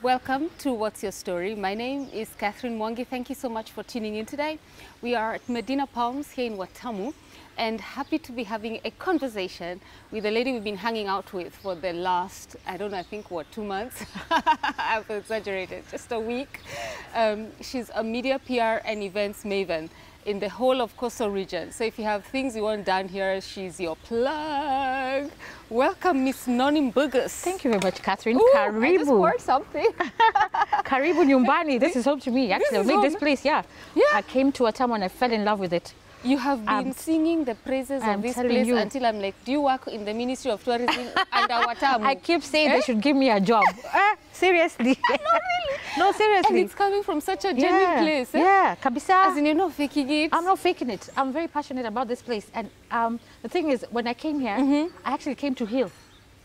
Welcome to What's Your Story? My name is Catherine Mwangi. Thank you so much for tuning in today. We are at Medina Palms here in Watamu and happy to be having a conversation with a lady we've been hanging out with for the last, I don't know, I think, what, 2 months? I've exaggerated, just a week. She's a media, PR and events maven in the whole of coastal region. So if you have things you want done here, she's your plug. Welcome, Miss Noni Mbuguss. Thank you very much, Catherine. Ooh, Karibu. I just poured something. Karibu Nyumbani. This is home to me, actually. I made this place, yeah. I came to Watamu and I fell in love with it. You have been singing the praises of this place until I'm like, do you work in the Ministry of Tourism under Watamu? I keep saying they should give me a job. Seriously. Not really. No, seriously. And it's coming from such a genuine place. Yeah, kabisa. As in, you're not faking it. I'm not faking it. I'm very passionate about this place. And the thing is, when I came here, I actually came to heal.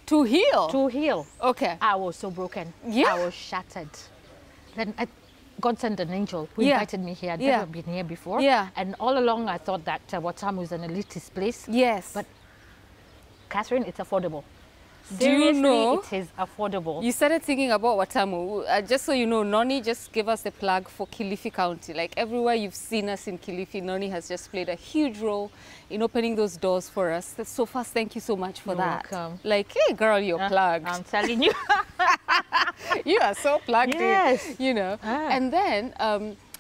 To heal? To heal. Okay. I was so broken. Yeah. I was shattered. Then God sent an angel who invited me here. I'd never been here before. Yeah. And all along I thought that Watamu is an elitist place. Yes. But Catherine, it's affordable. Do you know? It is affordable. You started thinking about Watamu. Just so you know, Noni just gave us the plug for Kilifi County. Like everywhere you've seen us in Kilifi, Noni has just played a huge role in opening those doors for us. So first, thank you so much for that. Welcome. Like, hey girl, you're plugged. I'm telling you. You are so plugged in, you know. And then,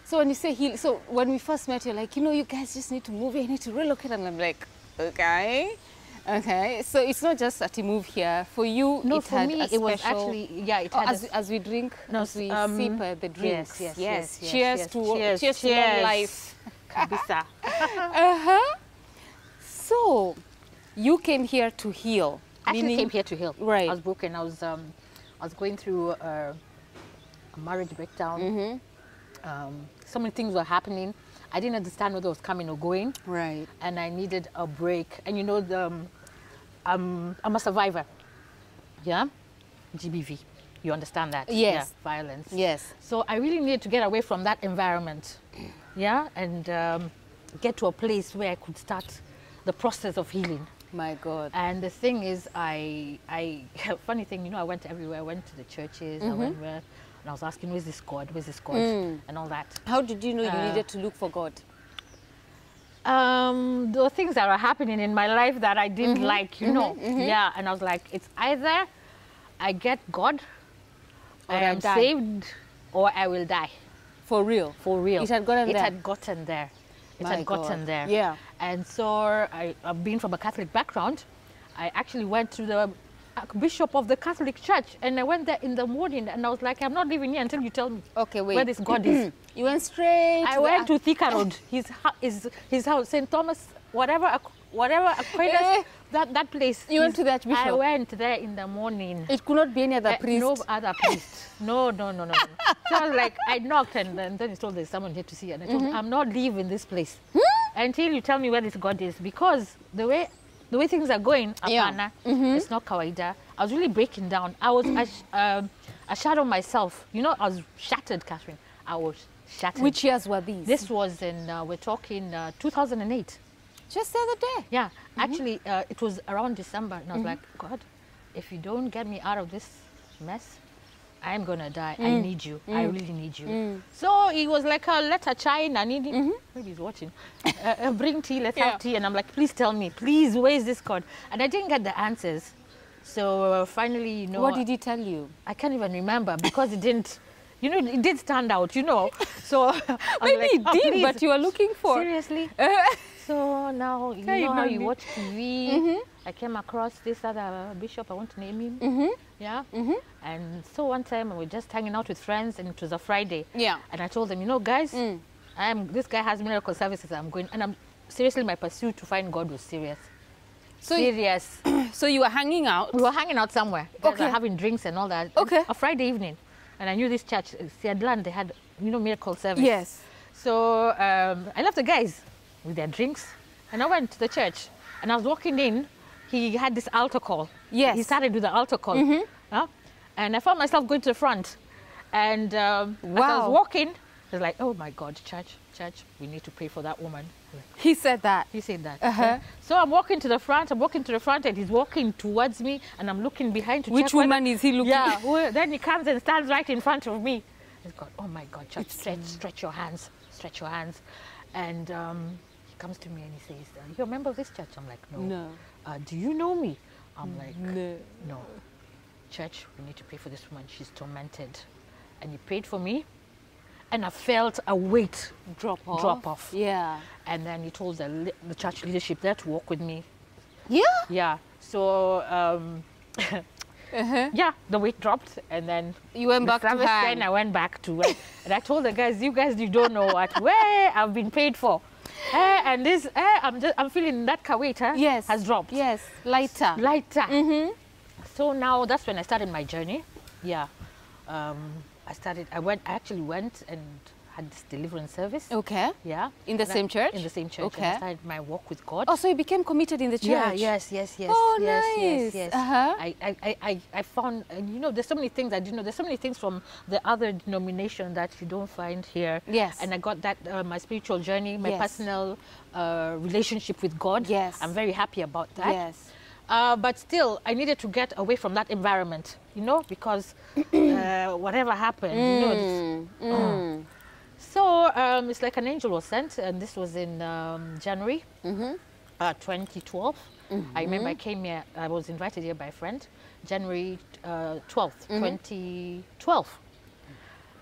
so when you say heal, so when we first met, you're like, you know, you guys just need to move here, you need to relocate. And I'm like, okay. Okay, so it's not just that you move here. For you, no, it for had me, a it was special, actually, yeah, it had as we drink, as we sip the drinks. Yes. Cheers to long life. Kabisa. So, you came here to heal. Actually came here to heal. Right. I was broken. I was going through a marriage breakdown. So many things were happening. I didn't understand whether it was coming or going. Right. And I needed a break. And you know, I'm a survivor. Yeah? GBV. You understand that? Yes. Yeah, violence. Yes. So I really needed to get away from that environment. Yeah? And get to a place where I could start the process of healing. My God. And the thing is, funny thing, you know, I went everywhere. I went to the churches. I went where, and I was asking, where's this God? Where's this God? And all that. How did you know you needed to look for God? There were things that were happening in my life that I didn't like, you know. Yeah, and I was like, it's either I get God, or I am saved, or I will die. For real? For real. It had gotten there? It had gotten there. It had gotten there. Yeah. And so, I've been from a Catholic background. I actually went to the bishop of the Catholic Church, and I went there in the morning, and I was like, I'm not leaving here until you tell me where this God is. You went straight. I went to Thika Road, his house, St. Thomas, whatever Aquinas, that place. You went to that bishop? I went there in the morning. It could not be any other priest? No other priest. No. So I was like, I knocked, and then he told there's someone here to see, and I told him, I'm not leaving this place until you tell me where this God is, because the way things are going, apana, it's not kawaida. I was really breaking down. I was a shadow myself. You know, I was shattered, Catherine. I was shattered. Which years were these? This was in, we're talking 2008. Just the other day? Yeah. Actually, it was around December. And I was like, God, if you don't get me out of this mess, I'm going to die. I need you. I really need you. So he was like, let her shine. I need him. Maybe he's watching. Bring tea, let's have tea. And I'm like, please tell me, please, where is this God? And I didn't get the answers. So finally, you know. What did he tell you? I can't even remember because it didn't, you know, it did stand out, you know. So maybe like, it did, but you were looking for. Seriously? So now, you know how you watch TV. I came across this other bishop, I won't name him. Yeah. And so one time we were just hanging out with friends, and it was a Friday. Yeah. And I told them, you know, guys, this guy has miracle services. I'm going, and seriously, my pursuit to find God was serious. So serious. So you were hanging out? We were hanging out somewhere. Okay. Having drinks and all that. Okay. A Friday evening. And I knew this church, Siadlan, they had, you know, miracle service. Yes. So I left the guys with their drinks, and I went to the church. And I was walking in, he had this altar call. Yes. He started with the altar call. And I found myself going to the front. And as I was walking, I was like, oh my God, church, we need to pray for that woman. He said that. He said that. Uh-huh. So I'm walking to the front, and he's walking towards me, and I'm looking behind to Which check woman is he looking? Yeah, then he comes and stands right in front of me. He's got, oh my God, Church, stretch your hands, stretch your hands. And he comes to me and he says, you're a member of this church? I'm like, no. No. Do you know me? I'm like, No. no. Church, we need to pray for this woman. She's tormented. And he prayed for me. And I felt a weight Drop off. Yeah. And then he told the church leadership there to walk with me. Yeah? Yeah. So, yeah, the weight dropped. And then You went back to service, hang. then I went back to it. And I told the guys, you don't know where I've been paid for. And this, I'm feeling that weight Yes. has dropped. Yes. Lighter. Lighter. So now that's when I started my journey. Yeah. I actually went and had this deliverance service. Okay. Yeah. In the same church? In the same church. Okay. And I started my walk with God. Oh, so you became committed in the church? Yeah, yes. Oh, yes. nice. Uh-huh. I found, there's so many things I didn't know. There's so many things from the other denomination that you don't find here. Yes. And I got that, my spiritual journey, my Yes. personal relationship with God. Yes. I'm very happy about that. Yes. But still, I needed to get away from that environment, because whatever happened, So it's like an angel was sent, and this was in January 2012. I remember I came here, I was invited here by a friend, January 12th, 2012.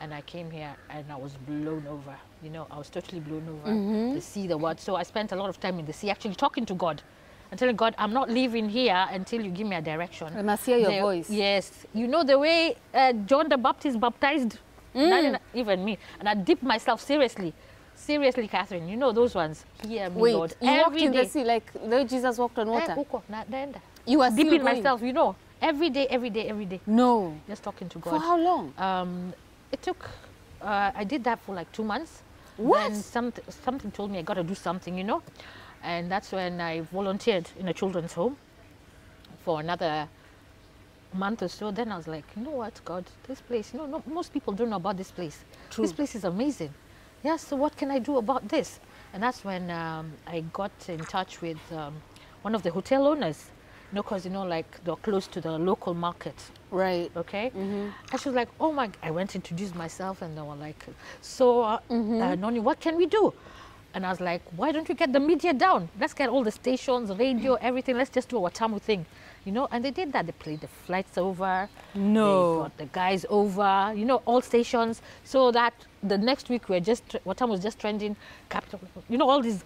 And I came here and I was blown over, I was totally blown over. The sea, the word. So I spent a lot of time in the sea, actually talking to God. And telling God, I'm not leaving here until you give me a direction. I must hear your voice. Yes. The way John the Baptist baptized, not even me. And I dipped myself seriously. Seriously, Catherine, those ones. Hear me, Wait, Lord. you walked in the sea like Lord Jesus walked on water? You were still dipping going? myself, every day. No. Just talking to God. For how long? It took, I did that for like 2 months. What? Then something told me I got to do something, And that's when I volunteered in a children's home for another month or so. Then I was like, you know what, God, this place, most people don't know about this place. True. This place is amazing. Yeah, so what can I do about this? And that's when I got in touch with one of the hotel owners, because, like they're close to the local market. Right. Okay. And she was like, oh my, I went to introduce myself and they were like, so Noni, what can we do? And I was like, why don't we get the media down? Let's get all the stations, radio, everything. Let's just do a Watamu thing, And they did that. They played the flights over. No. They brought the guys over, all stations. So that the next week Watamu was just trending. Capital,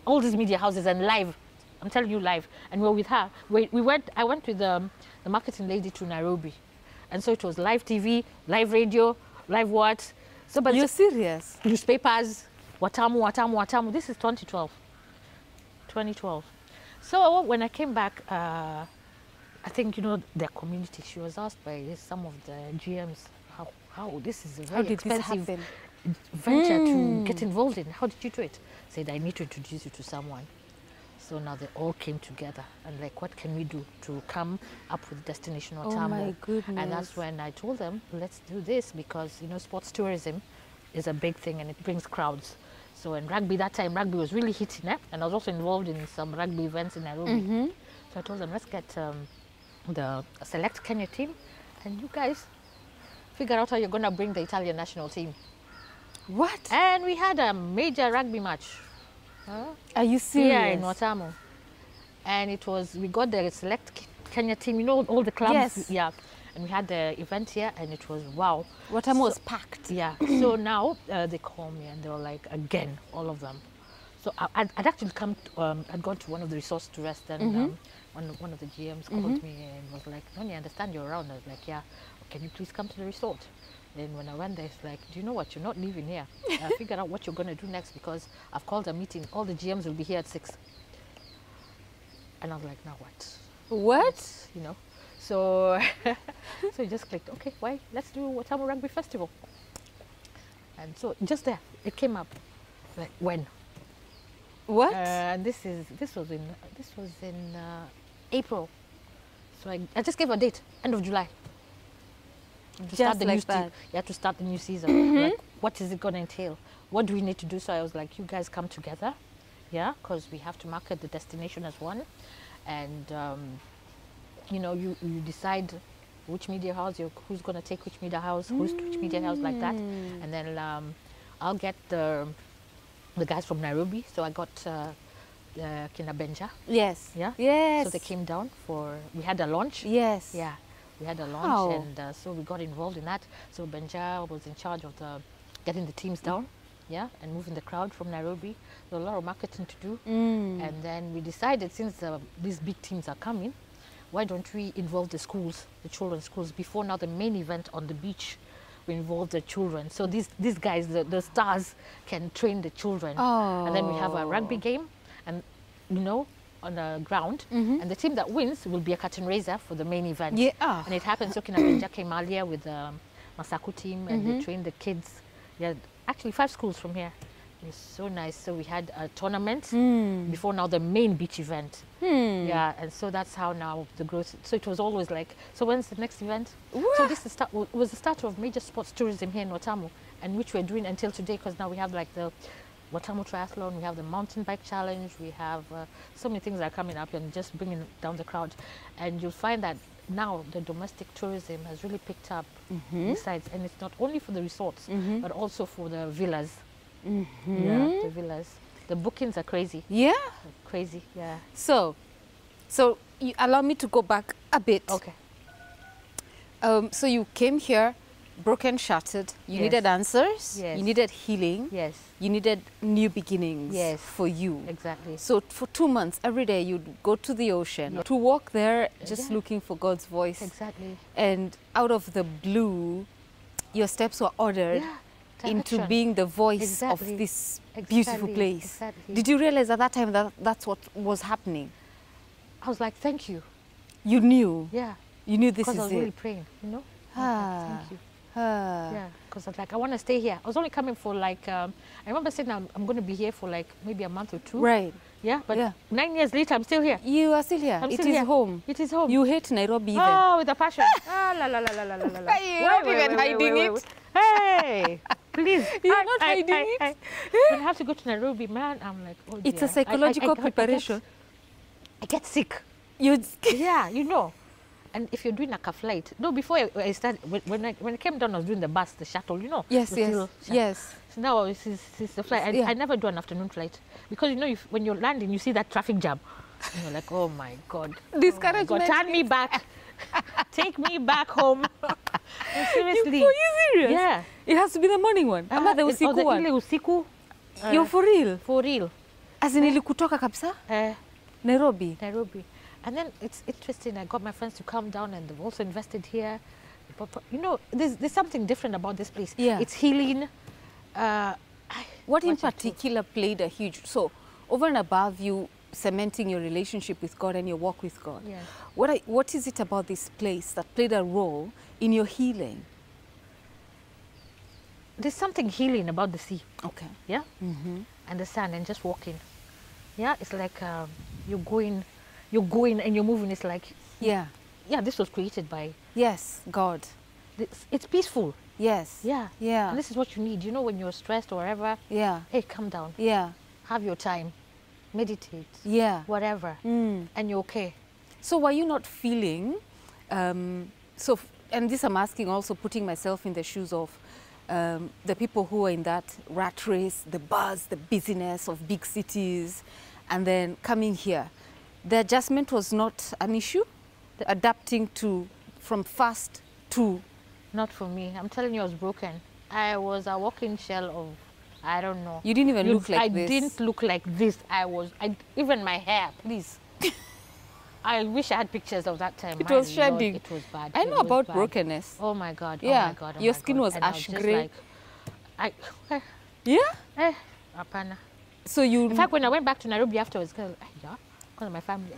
all these media houses and live. I'm telling you, live. And we were with her. I went with the marketing lady to Nairobi, and so it was live TV, live radio, live what? So, but You're serious? Newspapers. Watamu. This is 2012. So when I came back, I think, their community, she was asked by some of the GMs, how this is a very expensive venture to get involved in. How did you do it? Said, I need to introduce you to someone. So now they all came together and like, what can we do to come up with Destination Watamu? Oh my goodness. And that's when I told them, let's do this because, sports tourism is a big thing and it brings crowds. So in rugby, that time rugby was really hitting, and I was also involved in some rugby events in Nairobi. So I told them, let's get the select Kenya team and you guys figure out how you're going to bring the Italian national team. What? And we had a major rugby match. Are you serious? Yeah, in Watamu. And it was, we got the select Kenya team, all the clubs. Yes. Yeah. And we had the event here and it was wow. Watamu was packed. Yeah. So now they call me and they were like, again, all of them. So I'd actually I'd gone to one of the resorts to rest and one of the GMs called me and was like, Noni, I understand you're around. I was like, yeah, can you please come to the resort? Then when I went there, it's like, do you know what? You're not leaving here. Figure out what you're going to do next because I've called a meeting. All the GMs will be here at 6. And I was like, now what? What? So, so it just clicked. Okay, why? Let's do Watamu Rugby Festival. And so just there, it came up. Like when? What? And this was in April. So I just gave a date, end of July. To start the new season. You have to start the new season. Like, what is it going to entail? What do we need to do? So I was like, you guys come together. yeah, because we have to market the destination as one. And, you know, you decide which media house, who's going to take which media house, who's which media house, like that. And then I'll get the guys from Nairobi. So I got Kina Benja. Yes. Yeah. Yes. So they came down we had a launch. Yes. Yeah. We had a launch, and so we got involved in that. So Benja was in charge of getting the teams down, yeah, and moving the crowd from Nairobi. So a lot of marketing to do. And then we decided, since these big teams are coming, why don't we involve the schools, the children's schools? Before now, the main event on the beach, we involve the children. So these guys, the stars, can train the children. And then we have a rugby game, and you know, on the ground, and the team that wins will be a curtain raiser for the main event. Yeah. And it happens. So Kina Benja came earlier with the Masaku team, and they trained the kids. Yeah, actually 5 schools from here. It was so nice. So we had a tournament before now the main beach event. Yeah, and so that's how now the growth. So it was always like, so when's the next event? So this was the start of major sports tourism here in Watamu, and which we're doing until today, because now we have like the Watamu Triathlon, we have the mountain bike challenge, we have so many things that are coming up and just bringing down the crowd. And you'll find that now the domestic tourism has really picked up besides, and it's not only for the resorts, but also for the villas. Yeah, the villas. The bookings are crazy. Yeah. Crazy, yeah. So you allow me to go back a bit. Okay. So you came here, broken, shattered. You needed answers. Yes. You needed healing. Yes. You needed new beginnings. Yes. For you. Exactly. So for 2 months, every day you'd go to the ocean to walk there, just looking for God's voice. Exactly. And out of the blue, your steps were ordered into being the voice of this beautiful place. Exactly. Did you realize at that time that that's what was happening? I was like, thank you. You knew. Yeah. You knew this is because I was it. really praying, you know. Like, thank you. Yeah, because I was like, I want to stay here. I was only coming for like, I remember saying I'm going to be here for like maybe a month or 2. Right. Yeah, but 9 years later, I'm still here. You are still here. It is home. It is home. You hate Nairobi even. Oh, with a passion. La la la la la la la. You're not even hiding it. Hey, please. You're not hiding it. When I have to go to Nairobi, man, I'm like, oh dear. It's a psychological preparation. I get sick. You yeah, you know. And if you're doing like a flight, no, before I started, when I came down, I was doing the bus, the shuttle, you know. Yes, yes, yes. So now it's the flight. I never do an afternoon flight because you know when you're landing, you see that traffic jam, and you're like, oh my God, discouragement. Oh my God, turn me back, take me back home. And seriously, Are you serious? Yeah, it has to be the morning one. Ama the usiku one. The usiku. You're for real? For real. As in ilikutoka kabisa? Nairobi. Nairobi. And then it's interesting, I got my friends to come down and they've also invested here. But you know, there's something different about this place. Yeah. It's healing. What in particular played a huge, so over and above you cementing your relationship with God and your walk with God, what is it about this place that played a role in your healing? There's something healing about the sea. Okay. Yeah? And the sand and just walking. Yeah, it's like you're going and you're moving. It's like, yeah, this was created by... Yes, God. It's peaceful. Yes. Yeah. Yeah. And this is what you need. You know, when you're stressed or whatever, hey, calm down. Yeah. Have your time. Meditate. Yeah. Whatever. And you're okay. So were you not feeling, and this I'm asking also, putting myself in the shoes of the people who are in that rat race, the buzz, the busyness of big cities, and then coming here. The adjustment was not an issue? Adapting from fast to... Not for me. I'm telling you, I was broken. I was a walking shell of, I don't know. You didn't even look like this. I didn't look like this. Even my hair, please. I wish I had pictures of that time. It was shedding. Lord, it was bad. I know about brokenness. Oh my God. Yeah. Oh my God. Oh your my skin God. was ash grey. Yeah? Apana. So you... In fact, when I went back to Nairobi afterwards, because of my family.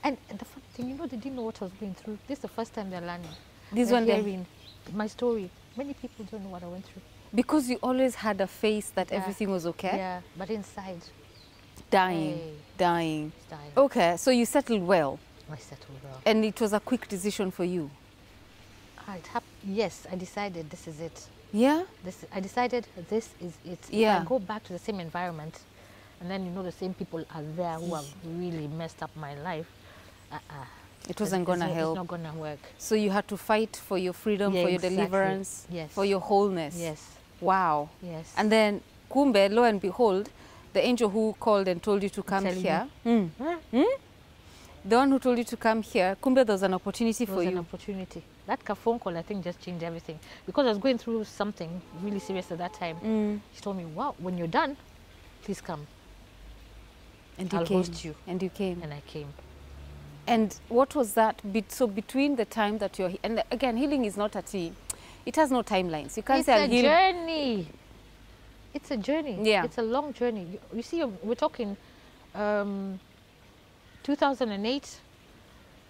And the funny thing, you know, they didn't know what I was going through. This is the first time they're learning. They're hearing my story. Many people don't know what I went through. Because you always had a face that everything was okay? Yeah, but inside... Dying. Dying. Okay, so you settled well? I settled well. And it was a quick decision for you? Yes, I decided this is it. Yeah? I decided this is it. Yeah. If I go back to the same environment, and then you know the same people are there who have really messed up my life, it wasn't going to help. It's not going to work. So you had to fight for your freedom, Yeah, for your exactly. deliverance, Yes. for your wholeness. Yes. Wow. Yes. And then, kumbe, lo and behold, the angel who called and told you to come here, the one who told you to come here, kumbe, there was an opportunity for you. An opportunity. That phone call, I think, just changed everything. Because I was going through something really serious at that time. She told me, wow, when you're done, please come. And you I'll came. host you. And you came. And I came. And what was that? So between the time that you're, and again, healing is not a T. It has no timelines. You can't say I'll heal. It's a journey. It's a journey. Yeah. It's a long journey. You see, we're talking 2008.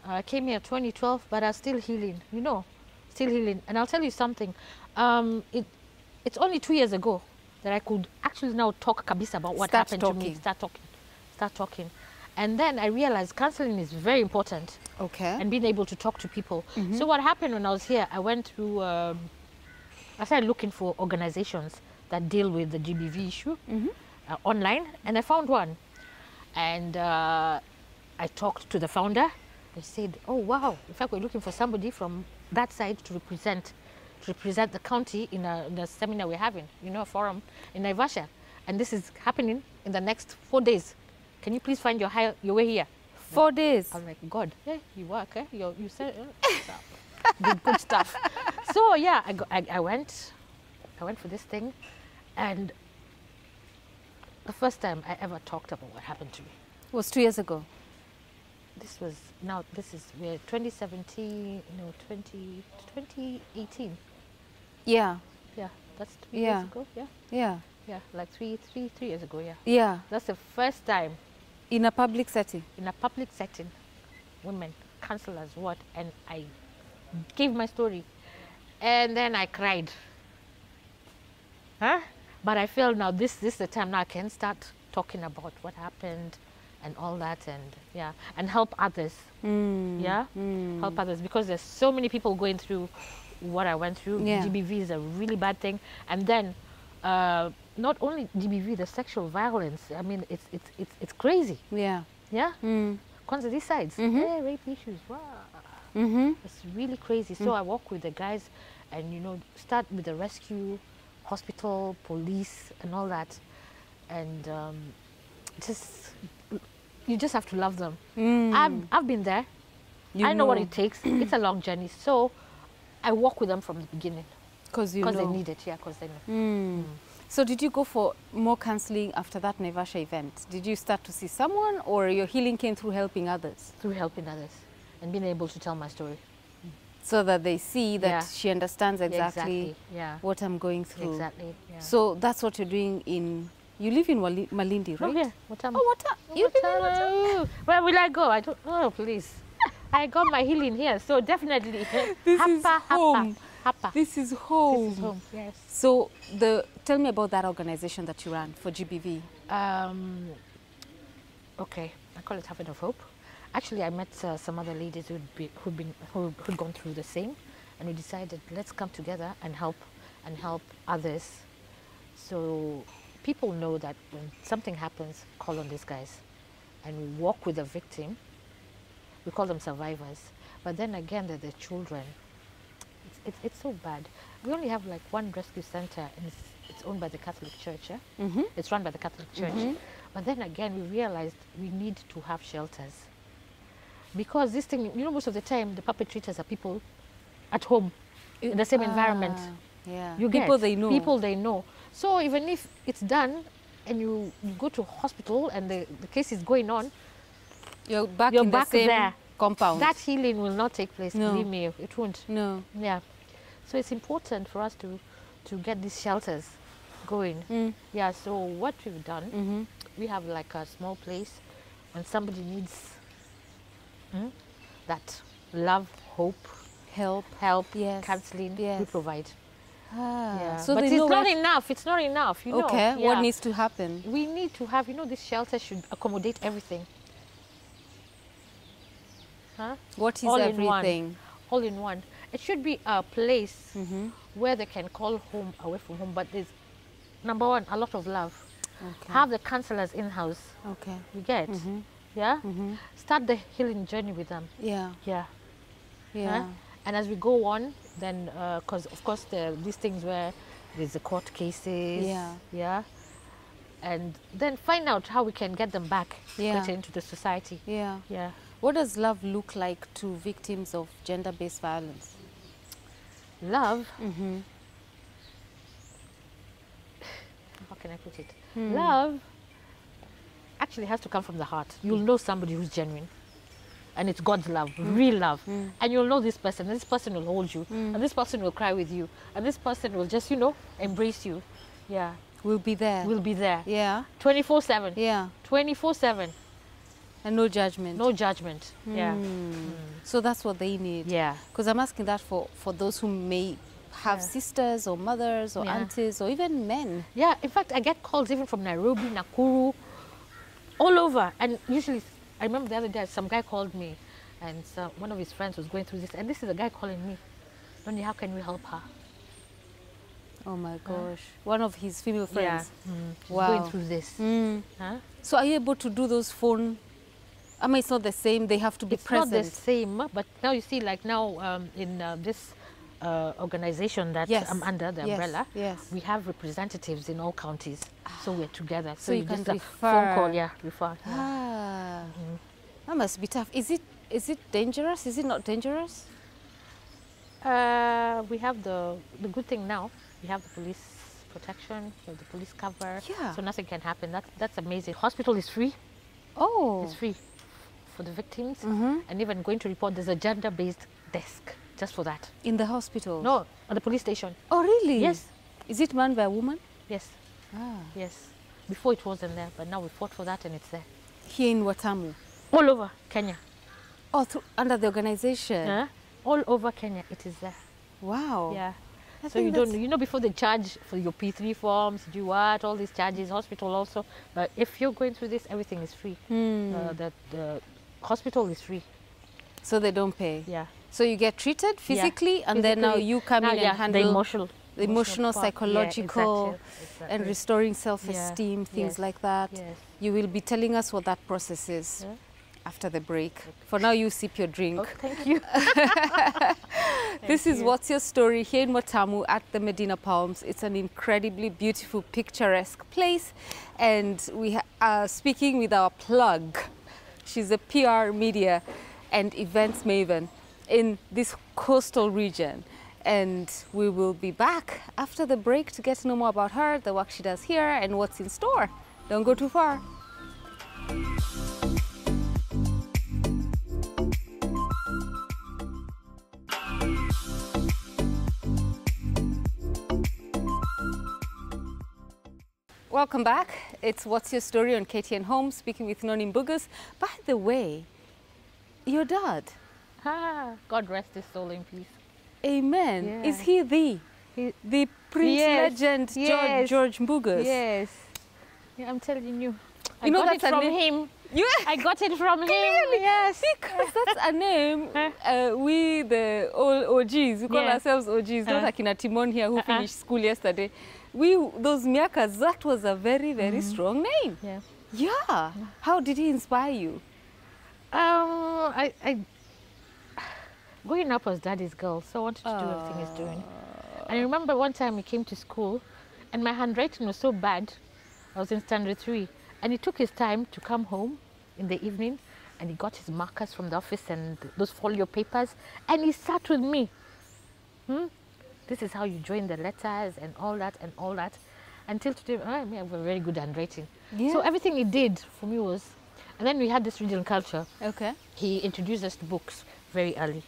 I came here 2012, but I'm still healing, you know, still healing. And I'll tell you something. It's only 2 years ago that I could actually now talk kabisa about what happened to me. Start talking. And then I realized counseling is very important. Okay. And being able to talk to people. So what happened when I was here, I went through, I started looking for organizations that deal with the GBV issue online, and I found one. And I talked to the founder. They said, oh, wow, in fact, we're looking for somebody from that side to represent the county in a seminar we're having, you know, a forum in Naivasha. And this is happening in the next 4 days. Can you please find your way here? 4 days? I'm like, God, you work, you said good stuff. So, yeah, I went for this thing. And the first time I ever talked about what happened to me was 2 years ago. This is 2017, no, 2018. Yeah. Yeah, that's 3 years ago, yeah. Yeah. Yeah, like three years ago, yeah. Yeah. That's the first time. In a public setting? In a public setting, women, counselors, what, and I gave my story. And then I cried. But I feel now this is the time now I can start talking about what happened and all that, and help others. Help others, because there's so many people going through what I went through. GBV is a really bad thing, and then not only GBV, the sexual violence. I mean, it's crazy. Yeah. Kwanza these sides, rape issues. Wow. It's really crazy. So I work with the guys, and you know, start with the rescue, hospital, police, and all that, and you just have to love them. I've been there. I know what it takes. It's a long journey. So I walk with them from the beginning. Because they need it, because they know. So did you go for more counseling after that Naivasha event? Did you start to see someone, or your healing came through helping others? Through helping others and being able to tell my story. So that they see that she understands exactly what I'm going through. Exactly. Yeah. So that's what you're doing in... You live in Malindi, right? Oh, yeah. Watamu. Oh, Watamu. You live in Watamu. Where will I go? I don't know, please. I got my healing here, so definitely. This is home. Hapa. This is home. This is home, yes. So tell me about that organization that you ran for GBV. Okay, I call it Having of Hope. Actually, I met some other ladies who'd gone through the same, and we decided, let's come together and help others. So people know that when something happens, call on these guys, and we walk with the victim. We call them survivors, but then again, they're the children. It's so bad. We only have like one rescue center, and it's owned by the Catholic Church. It's run by the Catholic Church. But then again, we realized we need to have shelters. Because this thing, you know, most of the time, the perpetrators are people at home, in the same environment. Yeah. You people they know. People they know. So even if it's done, and you go to hospital, and the case is going on, you're back in the same there. Compound. That healing will not take place, believe me, it won't. No. Yeah. So it's important for us to get these shelters going. Yeah, so what we've done, we have like a small place when somebody needs that love, hope, help, counseling, we provide. So but it's not enough. It's not enough, you know. Okay, what needs to happen? We need to have, you know, this shelter should accommodate everything. What is everything? All in one. It should be a place where they can call home away from home, but there's, number one, a lot of love. Okay. Have the counselors in-house. Okay. You get? Yeah? Start the healing journey with them. Yeah. Yeah. Yeah. And as we go on, then, because of course these things where there's the court cases. Yeah. Yeah. And then find out how we can get them back, Yeah. get into the society. Yeah. Yeah. What does love look like to victims of gender-based violence? Love. How can I put it? Love actually has to come from the heart. You'll know somebody who's genuine. And it's God's love, real love. And you'll know this person, and this person will hold you, and this person will cry with you, and this person will just, embrace you. Yeah. We'll be there. We'll be there. Yeah. 24/7. Yeah. 24/7. And no judgment. No judgment. Yeah. So that's what they need. Yeah. Because I'm asking that for those who may have sisters or mothers or aunties or even men. Yeah. In fact, I get calls even from Nairobi, Nakuru, all over. And usually, I remember the other day, some guy called me, and one of his friends was going through this, and this is a guy calling me. Noni, how can we help her? Oh my gosh. One of his female friends. Yeah. She's Wow. going through this. Huh? So are you able to do those phone? I mean, it's not the same. They have to be It's present. not the same, but now you see, like now in this organization that Yes. I'm under, the Yes. umbrella, Yes. we have representatives in all counties. So we're together. So you can just a refer. phone call, refer. Yeah. Ah, that must be tough. Is it dangerous? Is it not dangerous? We have the good thing now. We have the police protection, we have the police cover. Yeah. So nothing can happen. That's amazing. Hospital is free. Oh. It's free for the victims. And even going to report, there's a gender-based desk just for that. In the hospital? No, at the police station. Oh, really? Yes. Is it manned by a woman? Yes. Ah. Yes. Before it wasn't there, but now we fought for that and it's there. Here in Watamu? All over Kenya. Oh, under the organization? All over Kenya, it is there. Wow. Yeah. I So you think don't, before they charge for your P3 forms, do what, all these charges, hospital also. But if you're going through this, everything is free. The hospital is free. So they don't pay? Yeah. So you get treated physically, and then now you come in and handle the emotional the psychological, part. Yeah, exactly. and restoring self-esteem, things Yes. like that. Yes. You will be telling us what that process is Yeah. after the break. For now, you sip your drink. Oh, thank you. This is What's Your Story here in Watamu at the Medina Palms. It's an incredibly beautiful, picturesque place. And we are speaking with our plug. She's a PR, media and events maven in this coastal region. And we will be back after the break to get to know more about her, the work she does here, and what's in store. Don't go too far. Welcome back. It's What's Your Story on KTN Home, speaking with Noni Mbuguss. By the way, your dad. God rest his soul in peace. Amen. Yeah. Is he the Prince legend George Mbuguss? Yes. Yeah, I'm telling you. I You know got it that's a from name- him. Yeah. I got it from him. Clearly, Yes. because that's a name. We, the old OGs, we call Yeah. ourselves OGs, not like Akina Timon here who finished school yesterday. Those miakas, that was a very, very strong name. Yeah. Yeah. How did he inspire you? Growing up was daddy's girl, so I wanted to do everything he's doing. And I remember one time he came to school and my handwriting was so bad. I was in standard 3 and he took his time to come home in the evening and he got his markers from the office and those folio papers and he sat with me. This is how you join the letters and all that and all that. Until today, I have a very good handwriting. Yeah. So everything he did for me was, and then we had this reading culture. Okay. He introduced us to books very early.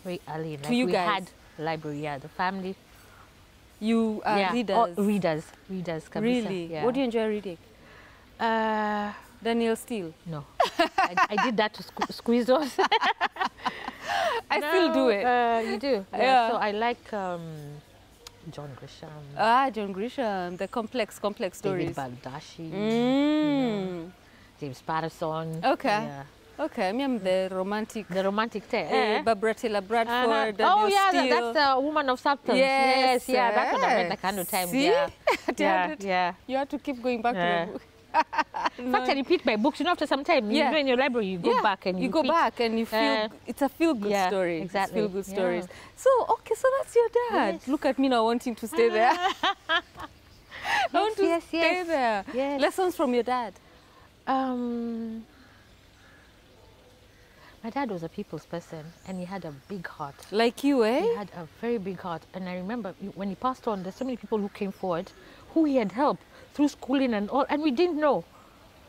Very early. Like you we guys? had library, the family. You are readers? Oh, readers, kabisa. Really? Yeah. What do you enjoy reading? Daniel Steele? No. I did that to squeeze those. I still do it. You do? Yeah. So I like John Grisham. John Grisham, the complex stories. David Baldacci. Mm. James Patterson. Okay. Yeah. Okay, me, I'm the romantic. The romantic type. Barbara Taylor Bradford. Oh, yeah, that's the woman of substance. Yes, yeah, that's what I meant the kind of time. See? Yeah, yeah. You have to keep going back to the book. In fact, I repeat my books. You know, after some time, you know, in your library, you go back and you go back and you feel it's a feel-good story. Exactly. It's feel-good stories. So, okay, so that's your dad. Yes. Look at me now wanting to stay there. I want to stay there. Yes. Lessons from your dad. My dad was a people's person, and he had a big heart. Like you, eh? He had a very big heart. And I remember when he passed on, there's so many people who came forward, who he had helped through schooling and all, and we didn't know.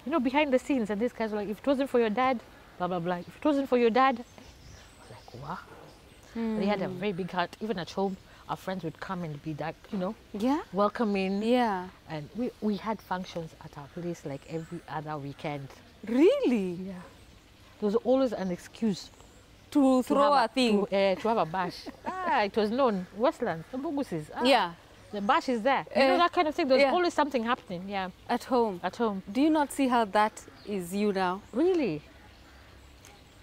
You know, behind the scenes, and these guys were like, if it wasn't for your dad, blah, blah, blah. If it wasn't for your dad, I was like, wow. But he had a very big heart. Even at home, our friends would come and be that, you know, welcoming. Yeah. And we had functions at our place like every other weekend. Really? Yeah. There was always an excuse to throw a thing. To have a bash. It was known. Westlands, the Mbugusses. Yeah. The bash is there. You know, that kind of thing. There's always something happening. Yeah. At home. At home. Do you not see how that is you now? Really?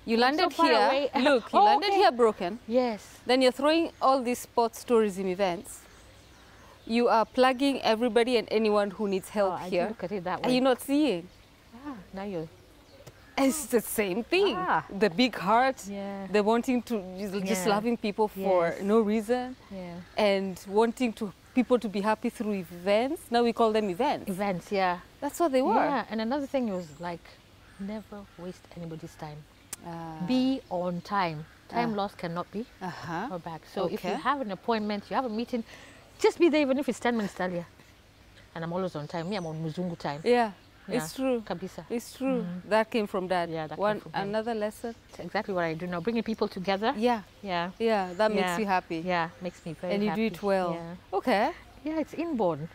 You landed so here. Away. Look, you landed here broken. Yes. Then you're throwing all these sports tourism events. You are plugging everybody and anyone who needs help here. I look at it that way. Are you not seeing? Now you're... It's the same thing. The big heart, the wanting to, just loving people for no reason, and wanting people to be happy through events. Now we call them events. Events, yeah. That's what they were. Yeah, and another thing was like, never waste anybody's time. Be on time. Time lost cannot be back. So if you have an appointment, you have a meeting, just be there even if it's 10 minutes earlier. And I'm always on time. Me, I'm on Muzungu time. Yeah. It's true. Kabisa. It's true. That came from Dad. Yeah, that came from him. Another lesson. It's exactly what I do now. Bringing people together. Yeah. Yeah. Yeah. That makes you happy. Yeah, makes me very happy. And you do it well. Yeah. Okay. Yeah, it's inborn.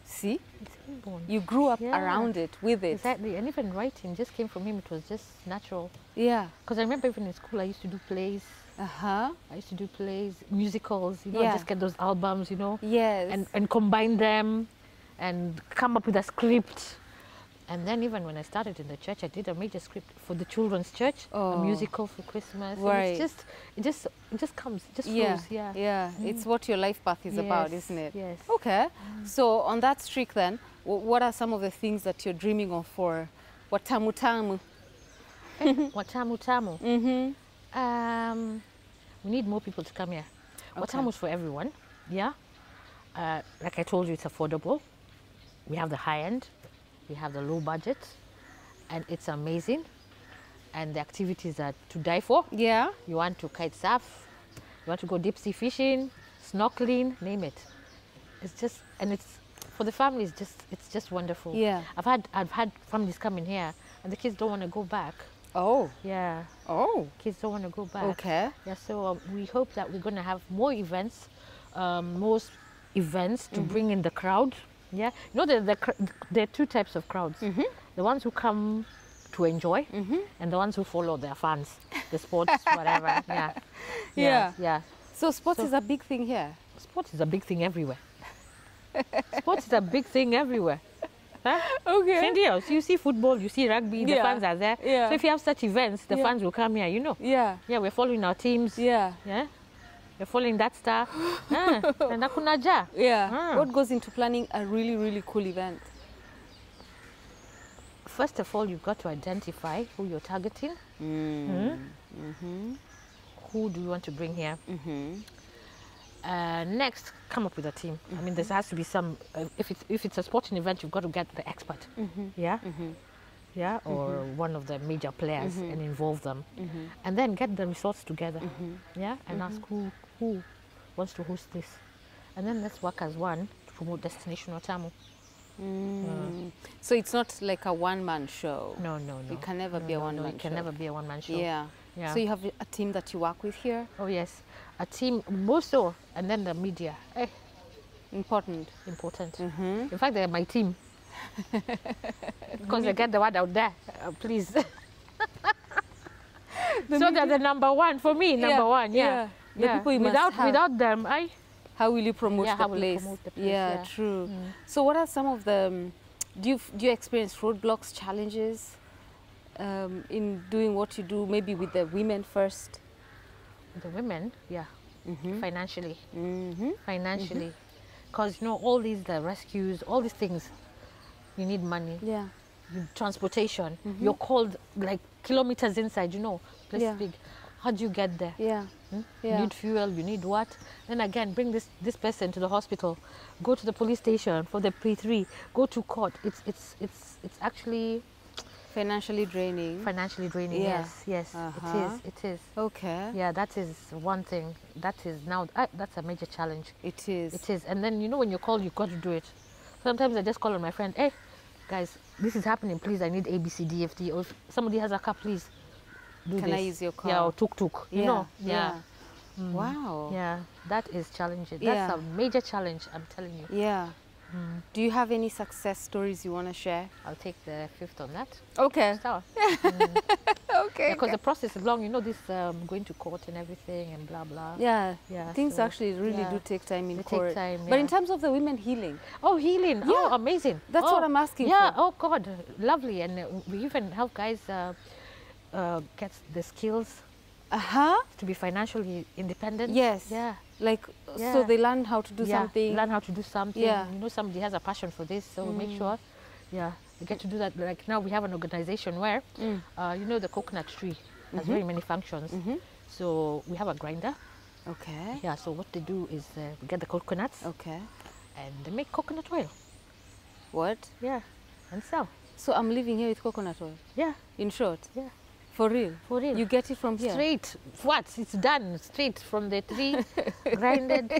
See? It's inborn. You grew up around it, with it. Exactly. And even writing just came from him. It was just natural. Yeah. Because I remember even in school, I used to do plays. I used to do plays, musicals, you know, just get those albums, you know. Yes. And combine them and come up with a script. And then even when I started in the church, I did a major script for the children's church, a musical for Christmas. Right. And it just comes, it just flows. Yeah. It's what your life path is about, isn't it? Yes. Okay. So on that streak then, what are some of the things that you're dreaming of for Watamu Tamu? Watamu Tamu. We need more people to come here. Watamu is for everyone. Yeah. Like I told you, it's affordable. We have the high end. We have the low budget, and it's amazing. And the activities are to die for. Yeah. You want to kite surf, you want to go deep sea fishing, snorkeling, name it. It's just, and it's for the family. It's just wonderful. Yeah. I've had families come in here, and the kids don't want to go back. Oh. Yeah. Oh. Kids don't want to go back. Okay. Yeah. So we hope that we're going to have more events, to bring in the crowd. Yeah, you know, there are two types of crowds. The ones who come to enjoy and the ones who follow their fans, the sports, whatever. Yeah. So sports is a big thing here? Sports is a big thing everywhere. Sports is a big thing everywhere. Huh? Okay. So you see football, you see rugby, the fans are there. So if you have such events, the fans will come here, you know. Yeah, we're following our teams. Yeah. You're following that star. And akunaja. Yeah. What goes into planning a really, really cool event? First of all, you've got to identify who you're targeting. Who do you want to bring here? Next, come up with a team. I mean, there has to be some. If it's a sporting event, you've got to get the expert. Or one of the major players and involve them, and then get the resource together. And ask who wants to host this, and then let's work as one to promote Destination Watamu. So it's not like a one-man show. No. It can never be a one-man show. It can never be a one-man show. Yeah. So you have a team that you work with here? Oh yes, a team, more so, and then the media. Important. In fact, they're my team. Because they get the word out there, please. So they're the number one for me. Number one. The people you must have. Without them, how will you promote the place? Yeah, true. So what are some of the? Do you experience roadblocks, challenges in doing what you do, maybe with the women first? The women, yeah, financially, financially, Mm-hmm. because you know all these the rescues, all these things, you need money. Yeah. Transportation, you're called like kilometers inside, you know, place Yeah. big. How do you get there? Yeah. You Yeah. need fuel, you need what? Then again, bring this person to the hospital, go to the police station for the P3, go to court. It's actually Financially draining. financially draining. Yeah. Yes, it is. Okay. Yeah, that is one thing. That is now, that's a major challenge. It is. It is. And then, you know, when you call, you've got to do it. Sometimes I just call on my friend, hey, guys, this is happening, please, I need ABCDFD. Or if somebody has a car, please do this. Can I use your car? Yeah, or tuk-tuk, you know. Yeah. Wow. Yeah, that is challenging. Yeah. That's a major challenge, I'm telling you. Yeah. Do you have any success stories you want to share? I'll take the fifth on that. Okay. So, Okay. because the process is long, you know, this going to court and everything and blah, blah. Yeah. Yeah, Things so, actually really yeah. do take time in They court. take time, But in yeah. terms of the women healing, Oh, healing. Yeah. Oh, amazing. That's Oh, what I'm asking yeah. for. Oh, God. Lovely. And we even help guys get the skills to be financially independent. Yes. Yeah. Like, Yeah. so they learn how to do Yeah, something. learn how to do something. Yeah. You know, somebody has a passion for this, so we make sure, yeah, they get to do that. Like now we have an organization where, you know, the coconut tree has very many functions. So we have a grinder. Okay. Yeah, so what they do is we get the coconuts Okay. and they make coconut oil. What? Yeah, and sell. So I'm living here with coconut oil. Yeah, In short. yeah. For real. For real. You get it from here. Straight. What? It's done straight from the tree, grinded.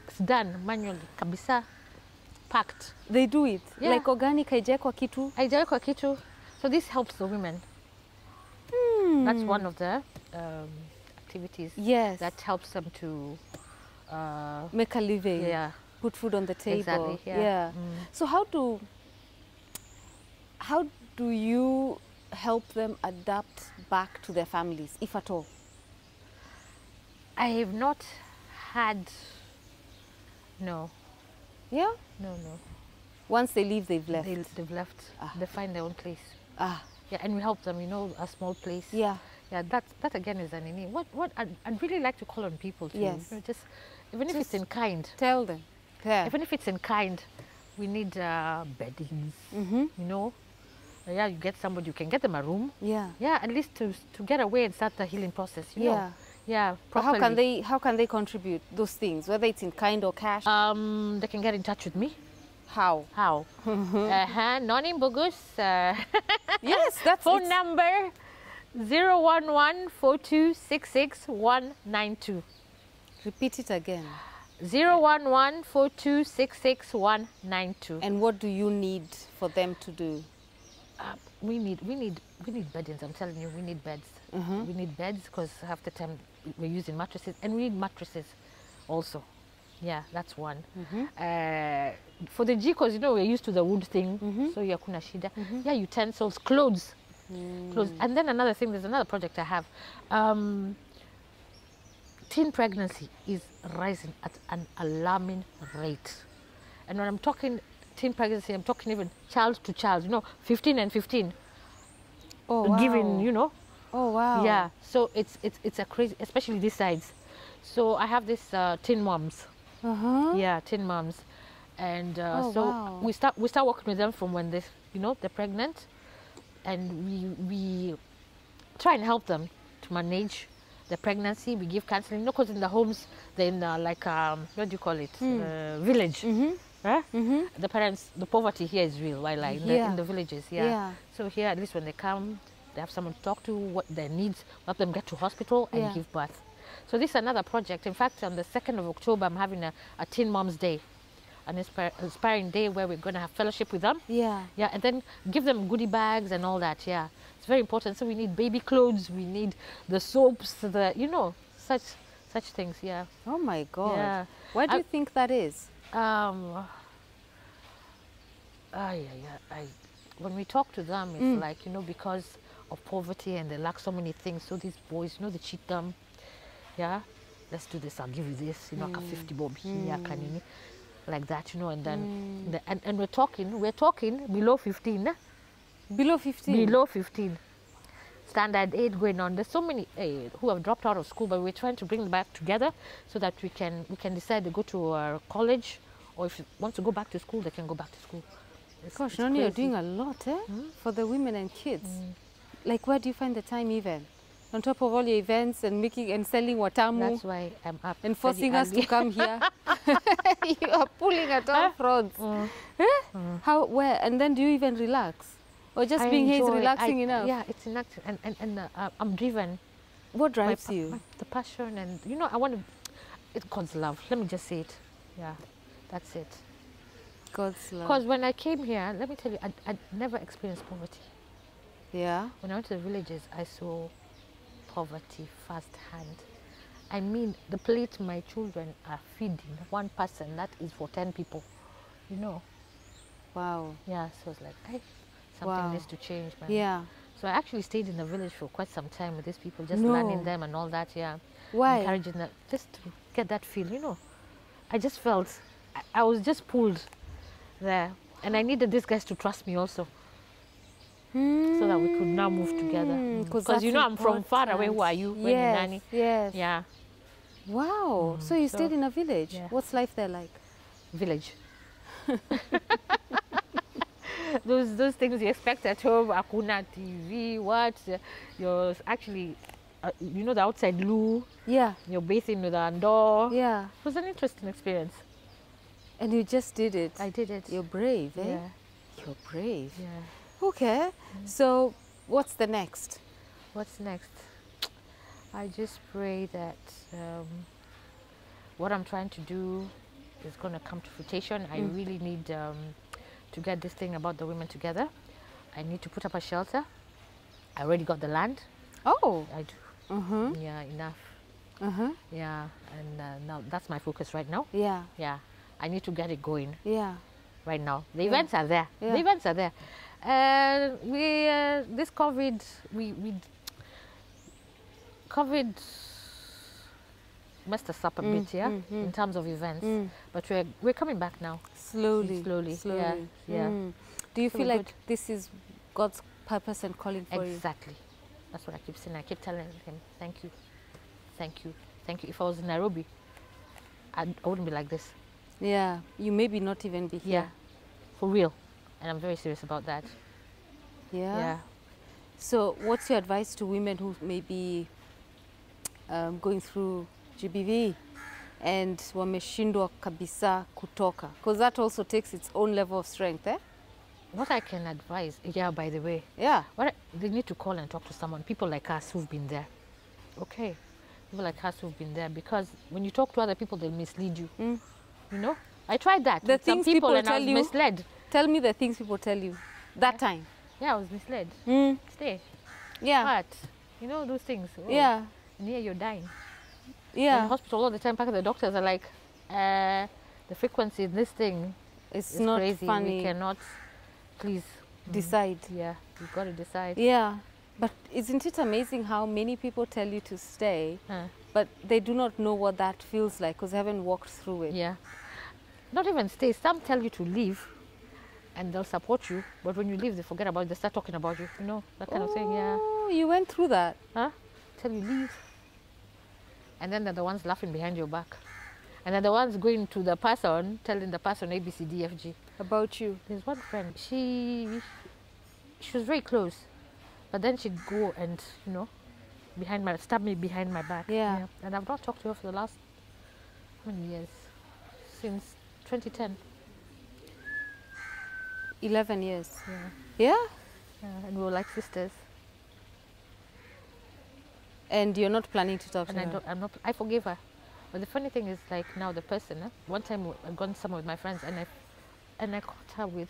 It's done manually, kabisa, packed. They do it. Yeah. Like organic haijawekwa kitu. Haijawekwa kitu. So this helps the women. That's one of the activities Yes. that helps them to, Make a living. yeah, Put food on the table. Exactly, yeah. So how do you help them adapt back to their families, if at all? I have not had, no, Yeah. no. Once they leave, they've left. They've left. They find their own place. Ah. Yeah, and we help them, you know, a small place. Yeah. Yeah, that again is an ini. What I'd really like to call on people to, Yes. you know, just, even if it's in kind, Tell them. Yeah. even if it's in kind, we need beddings, you know. Yeah, you get somebody, you can get them a room. Yeah. Yeah, at least to get away and start the healing process, you know. Yeah, But properly. how can they contribute those things, whether it's in kind or cash? They can get in touch with me. How? How? Noni Mbuguss. Yes, that's Phone it's- number 011-4266-192. Repeat it again. 011-4266-192. And what do you need for them to do? We need beddings. I'm telling you, we need beds. We need beds because half the time we're using mattresses, and we need mattresses also. Yeah, that's one. For the jikos, you know, we're used to the wood thing, so yeah, kuna shida. Yeah, utensils, clothes. Clothes. And then another thing, there's another project I have. Teen pregnancy is rising at an alarming rate. And when I'm talking teen pregnancy, I'm talking even child to child, you know, 15 and 15. Oh, wow. Giving, you know. Oh, wow. Yeah, so it's a crazy, especially these sides. So I have this teen moms. Yeah, teen moms. And Oh, so wow. we start working with them from when they, you know, they're pregnant. And we try and help them to manage the pregnancy. We give counseling, you know, because in the homes, they're in like, what do you call it? Village. The parents, the poverty here is real, while like in the villages, Yeah. So here, at least when they come, they have someone to talk to, what their needs, help them get to hospital and Yeah. give birth. So this is another project. In fact, on the 2nd of October, I'm having a Teen Moms Day, an inspiring day where we're going to have fellowship with them. Yeah. Yeah, and then give them goodie bags and all that. Yeah, it's very important. So we need baby clothes, we need the soaps, the, you know, such things. Yeah. Oh, my God. Yeah. Why do you think that is? When we talk to them, it's like, you know, because of poverty and they lack so many things. So these boys, you know, they cheat them. Yeah, let's do this. I'll give you this. You know, like a 50 bob here, kanini, like that. You know, and then and we're talking below 15. Below 15? Below 15. Standard 8 going on. There's so many who have dropped out of school, but we're trying to bring them back together so that we can decide to go to college, or if you want to go back to school, they can go back to school. Gosh, Noni, you're doing a lot, for the women and kids. Like, where do you find the time even? On top of all your events and making and selling Watamu. That's why I'm up. And forcing us to come here. You are pulling at all fronts. How, where? And then do you even relax? Or just being here is relaxing enough? Yeah, it's relaxing. And I'm driven. What drives you? The passion, and you know, I want to, it's God's love. Let me just say it. Yeah, that's it. God's love. Because when I came here, let me tell you, I never experienced poverty. Yeah? When I went to the villages, I saw poverty firsthand. I mean, the plate my children are feeding, one person, that is for 10 people, you know. Wow. Yeah, so it's like, something needs to change, man. Yeah. So I actually stayed in the village for quite some time with these people, just learning them and all that, yeah. Why? Encouraging them, just to get that feel, you know. I just felt, I was just pulled there. And I needed these guys to trust me also. So that we could now move together. Because you know, I'm from far away. Who are you? Yes, Nani? yes. Yeah. Wow. So you stayed in a village. Yeah. What's life there like? Village. those things you expect at home, Akuna TV, what? You're actually, you know, the outside loo. Yeah. You're bathing with the door. Yeah. It was an interesting experience. And you just did it. I did it. You're brave, eh? Yeah. You're brave. Yeah. Okay. So what's the next? What's next? I just pray that what I'm trying to do is going to come to fruition. I really need to get this thing about the women together. I need to put up a shelter. I already got the land. Oh. I do. Yeah, enough. Yeah, and now that's my focus right now. Yeah. Yeah, I need to get it going. Yeah. Right now, the events are there. Yeah. The events are there. This COVID, COVID messed us up a bit, yeah, in terms of events. But we're coming back now. Slowly. Slowly. Slowly. Yeah. Do you So feel we're like this is God's purpose and calling for you? Exactly. That's what I keep saying. I keep telling him, thank you, thank you, thank you. If I was in Nairobi, I wouldn't be like this. Yeah. You maybe not even be here. Yeah, for real. And I'm very serious about that. Yeah. Yeah. So what's your advice to women who may be going through GBV and wameshindwa kabisa kutoka? Because that also takes its own level of strength, eh? What I can advise, yeah, by the way, Yeah. they need to call and talk to someone, people like us who've been there. Okay, people like us who've been there, because when you talk to other people, they'll mislead you. You know, I tried that. The with some things people and I tell was you. misled. Tell me the things people tell you that time. Yeah, I was misled. Stay. Yeah. But you know those things. Oh, Yeah. And here you're dying. In the Yeah. hospital all the time, back the doctors are like, the frequency in this thing It's is not crazy. funny. We cannot, please Decide. Yeah, you've got to decide. Yeah. But isn't it amazing how many people tell you to stay, but they do not know what that feels like because they haven't walked through it. Yeah. Not even stay. Some tell you to leave and they'll support you, but when you leave, they forget about it. They start talking about you, you know, that kind of thing, yeah. Oh, you went through that? Huh? Tell you leave. And then they're the ones laughing behind your back. And they're the ones going to the person, telling the person A, B, C, D, F, G. About you? There's one friend, she was very close, but then she'd go and, you know, stab me behind my back. Yeah. And I've not talked to her for the last, how many years? Since 2010. 11 years. Yeah. Yeah? Yeah, and we were like sisters. And you're not planning to talk to And her? I forgave her. But the funny thing is, like now the person, one time I've gone somewhere with my friends and I caught her with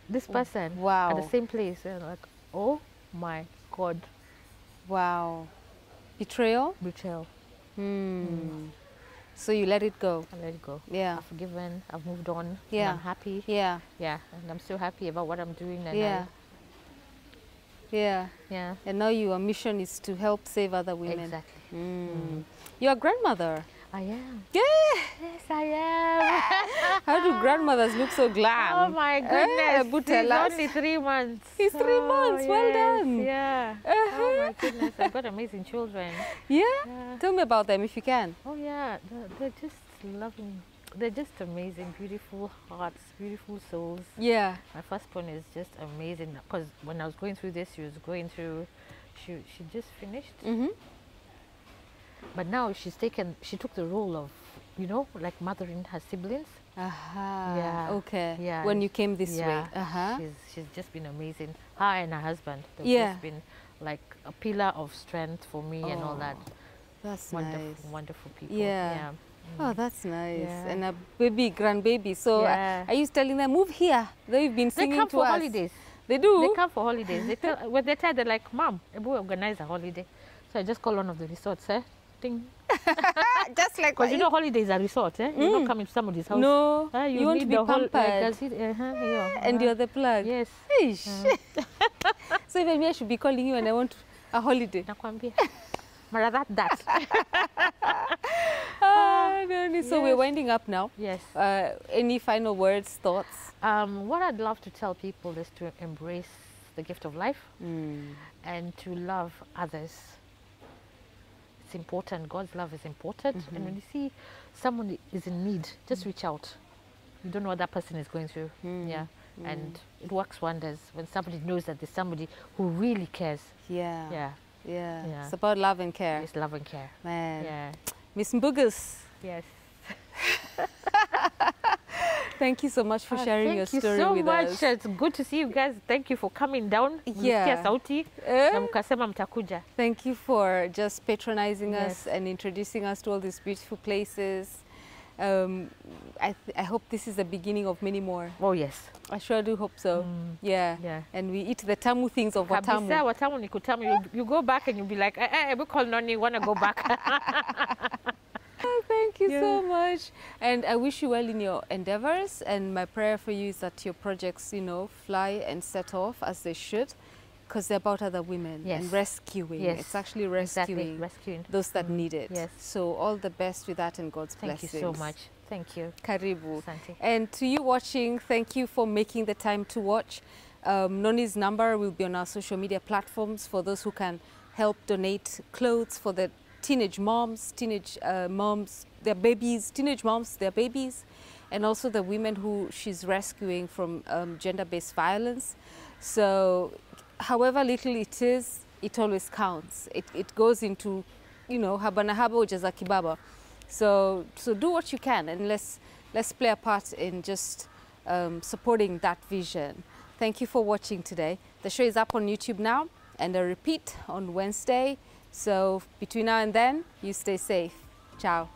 this person. Wow. At the same place. And like, oh my God. Wow. Betrayal? Betrayal. So you let it go? I let it go. Yeah. I've forgiven, I've moved on. Yeah. And I'm happy. Yeah. Yeah. And I'm so happy about what I'm doing. And Yeah. Yeah. Yeah. And now your mission is to help save other women. Exactly. You're a grandmother. I am. Yeah. Yes, I am. How do grandmothers look so glam? Oh my goodness. He's only 3 months. He's 3 months. Yes. Well done. Yeah. Oh my goodness. I've got amazing children. Yeah? Tell me about them if you can. Oh yeah. They're just loving. They're just amazing, beautiful hearts, beautiful souls. Yeah. My firstborn is just amazing because when I was going through this, she just finished. But now she took the role of, you know, like mothering her siblings. Yeah. Okay. Yeah. When you came this way. She's just been amazing. Her and her husband. They've just been like a pillar of strength for me and all that. That's wonderful, nice. Wonderful people. Yeah. Oh, that's nice. Yeah. And a grandbaby. So are you telling them, move here? They've been singing they come to for us. holidays. They do? They come for holidays. They tell, when they're tired, they're like, Mom, we organize a holiday. So I just call one of the resorts, Ding. Just like because you know holiday is a resort, You're not coming to somebody's house. No, you want to be pampered. And you're the plug. Yes. So even me, I should be calling you and I want a holiday. Nakwambia. Mara that. Noni, so we're winding up now. Yes. Any final words, thoughts? What I'd love to tell people is to embrace the gift of life and to love others. It's important. God's love is important. And when you see someone is in need, just reach out. You don't know what that person is going through. And it works wonders when somebody knows that there's somebody who really cares. Yeah. It's about love and care. It's love and care. Man. Yeah. Miss Mbuguss. Yes. Thank you so much for sharing your story with us. Thank you so much. It's good to see you guys. Thank you for coming down. Thank you for just patronizing us and introducing us to all these beautiful places. I hope this is the beginning of many more. Oh, yes. I sure do hope so. Yeah. And we eat the tamu things of Watamu. Watamu ni kutamu. You go back and you'll be like, we call Noni, want to go back. Thank you so much. And I wish you well in your endeavors. And my prayer for you is that your projects, you know, fly and set off as they should. Because they're about other women and rescuing. It's actually rescuing, those that need it. So all the best with that and God's blessings. Thank you so much. Thank you. Karibu. Asante. And to you watching, thank you for making the time to watch. Noni's number will be on our social media platforms for those who can help donate clothes for the teenage moms, their babies, teenage moms, their babies, and also the women who she's rescuing from gender-based violence. So however little it is, it always counts. It goes into, you know, habana haba ujaza kibaba. So do what you can and let's play a part in just supporting that vision. Thank you for watching today. The show is up on YouTube now and a repeat on Wednesday. So between now and then, you stay safe. Ciao.